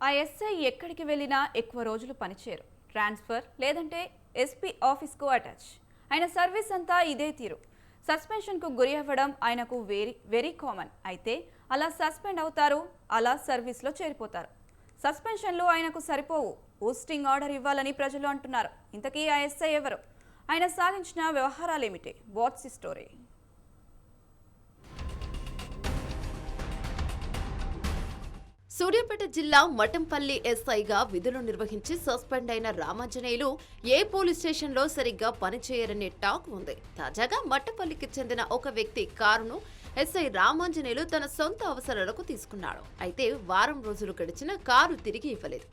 ఆ ఎస్ఐ ఎక్కడికి వెళ్ళినా ఎక్కువ రోజులు పనిచేయరు. ట్రాన్స్ఫర్ లేదంటే ఎస్పీ ఆఫీస్కు అటాచ్. ఆయన సర్వీస్ అంతా ఇదే తీరు. సస్పెన్షన్కు గురి అవ్వడం ఆయనకు వెరీ కామన్. అయితే అలా సస్పెండ్ అవుతారు, అలా సర్వీస్లో చేరిపోతారు. సస్పెన్షన్లు ఆయనకు సరిపోవు. పోస్టింగ్ ఆర్డర్ ఇవ్వాలని ప్రజలు అంటున్నారు. ఇంతకీ ఆ ఎస్ఐ ఎవరు? ఆయన సాగించిన వ్యవహారాలేమిటి? What's the story? సూర్యాపేట జిల్లా మఠంపల్లి ఎస్ఐగా విధులు నిర్వహించి సస్పెండ్ అయిన రామాంజనేయులు ఏ పోలీస్ స్టేషన్లో సరిగ్గా పనిచేయరనే టాక్ ఉంది. తాజాగా మఠంపల్లికి చెందిన ఒక వ్యక్తి కారును ఎస్ఐ రామాంజనేయులు తన సొంత అవసరాలకు తీసుకున్నాడు. అయితే వారం రోజులు గడిచిన కారు తిరిగి ఇవ్వలేదు.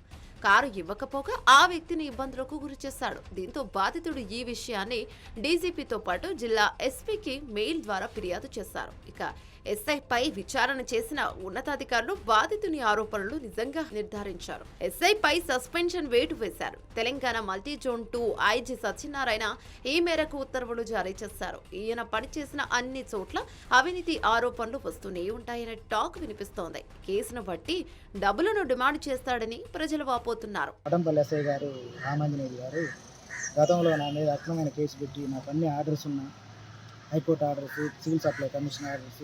కారు ఇవ్వకపోగా ఆ వ్యక్తిని ఇబ్బందులకు గురి చేశాడు. దీంతో బాధితుడు ఈ విషయాన్ని డీజీపీతో పాటు జిల్లా ఎస్పీకి మెయిల్ ద్వారా ఫిర్యాదు చేశారు. ఇక ఎస్ఐపై విచారణ చేసిన ఉన్నతాధికారులు బాధితుని ఆరోపణలు నిజంగా నిర్ధారించారు. ఎస్ఐపై సస్పెన్షన్ వేటు వేశారు. Telangana multi zone 2 IG Satyanarayana ఈ మేరకు ఉత్తర్వులు జారీ చేశారు. ఈయన పనిచేసిన అన్ని చోట్ల అవినీతి ఆరోపణలు వస్తూనే ఉంటాయనే టాక్ వినిపిస్తోంది. కేసును బట్టి డబ్బులను డిమాండ్ చేస్తాడని ప్రజలు వాపోతున్నారు. మఠంపల్లి ఎస్ఐ గారు రామాంజనేయులు గారు గతంలో నా మీద అక్రమమైన కేసు పెట్టి నాకు అన్ని ఆర్డర్స్ ఉన్నాయి. High court orders, civil supply commission orders,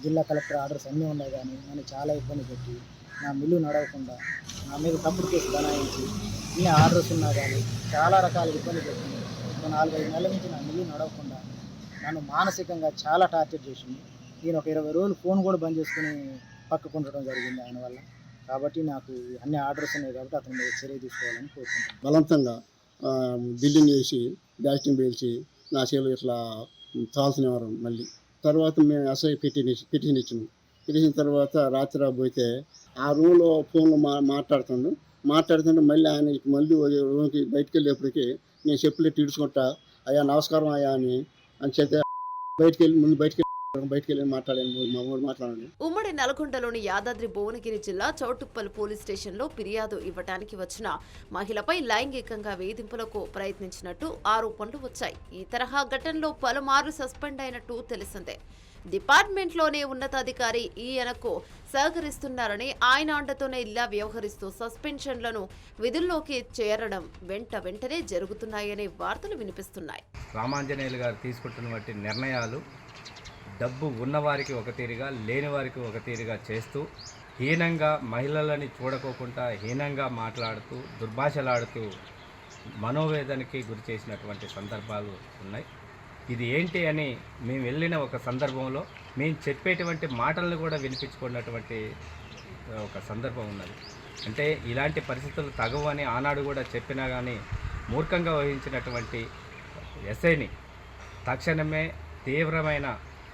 జిల్లా కలెక్టర్ ఆర్డర్స్ అన్నీ ఉన్నాయి. కానీ నన్ను చాలా ఇబ్బంది పెట్టి నా మిల్లు నడవకుండా నా మీద తప్పుడు కేసు బనాయించి ఇన్ని ఆర్డర్స్ ఉన్నా కానీ చాలా రకాల ఇబ్బంది పెట్టింది. ఒక 4-5 నెలల నుంచి నా మిల్లు నడవకుండా నన్ను మానసికంగా చాలా టార్చర్ చేసింది. నేను ఒక 20 రోజులు ఫోన్ కూడా బంద్ చేసుకుని పక్కకు ఉండడం జరిగింది ఆయన వల్ల. కాబట్టి నాకు అన్ని ఆర్డర్స్ ఉన్నాయి కాబట్టి అతని మీద చర్య తీసుకోవాలని కోరుకుంటున్నాను. బలవంతంగా బిల్డింగ్ చేసి బ్యాక్టింగ్ పేల్చి నా చేతులు ఇట్లా చాల్సినవారు. మళ్ళీ తర్వాత మేము ఎస్ఐ పిటిషన్ ఇచ్చినాం. పిటిషన్ తర్వాత రాత్రి పోతే ఆ రూమ్లో ఫోన్లో మాట్లాడుతుంటే మళ్ళీ ఆయన మళ్ళీ రూమ్కి బయటకు వెళ్ళేప్పటికీ నేను చెప్పులు ఇడ్చుకుంటా, అయ్యా నమస్కారం అయ్యా అని చెప్తే బయటికి వెళ్ళి మాట్లాడండి. ఉమ్మడి నల్గొండలోని యాదాద్రి భువనగిరి జిల్లా చౌటుప్పల్ పోలీస్ స్టేషన్లో ఫిర్యాదు ఇవ్వడానికి వచ్చిన మహిళపై లైంగికంగా వేధింపులకు ప్రయత్నించినట్టు ఆరోపణలు వచ్చాయి. ఈ తరహా ఘటనలో పలుమార్లు సస్పెండ్ అయినట్టు తెలిసిందే. డిపార్ట్మెంట్లోనే ఉన్నతాధికారి ఈయనకు సహకరిస్తున్నారని, ఆయన అండతోనే ఇలా వ్యవహరిస్తూ సస్పెన్షన్లను విధుల్లోకి చేరడం వెంటనే జరుగుతున్నాయనే వార్తలు వినిపిస్తున్నాయి. రామాంజనేయులు గారు తీసుకుంటున్నటువంటి నిర్ణయాలు డబ్బు ఉన్నవారికి ఒక తీరుగా, లేని వారికి ఒక తీరుగా చేస్తూ హీనంగా మహిళలని చూడకోకుండా హీనంగా మాట్లాడుతూ దుర్భాషలాడుతూ మనోవేదనకి గురి చేసినటువంటి సందర్భాలు ఉన్నాయి. ఇది ఏంటి అని మేము వెళ్ళిన ఒక సందర్భంలో మేము చెప్పేటువంటి మాటలను కూడా వినిపించుకున్నటువంటి ఒక సందర్భం ఉన్నది. అంటే ఇలాంటి పరిస్థితులు తగవు అని ఆనాడు కూడా చెప్పినా కానీ మూర్ఖంగా వహించినటువంటి ఎస్ఐని తక్షణమే తీవ్రమైన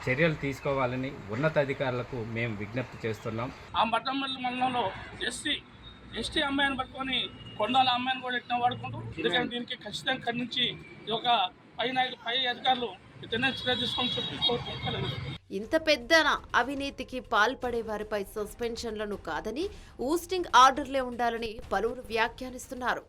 చర్యలు తీసుకోవాలని ఉన్నతాధికారులకు మేము విజ్ఞప్తి చేస్తున్నాం. ఆ మఠంపల్లి మండలంలో ఎస్టీ అమ్మాయిని పట్టుకొని కొండాల అమ్మాయిని కూడా ఎట్లా వాడుకుంటూ, ఎందుకంటే దీనికి ఖచ్చితంగా ఖండించి ఈ యొక్క పై అధికారులు చర్య తీసుకొని చెప్పి ఇంత పెద్ద అవినీతికి పాల్పడే వారిపై సస్పెన్షన్లను కాదని ఊస్టింగ్ ఆర్డర్లే ఉండాలని పలువురు వ్యాఖ్యానిస్తున్నారు.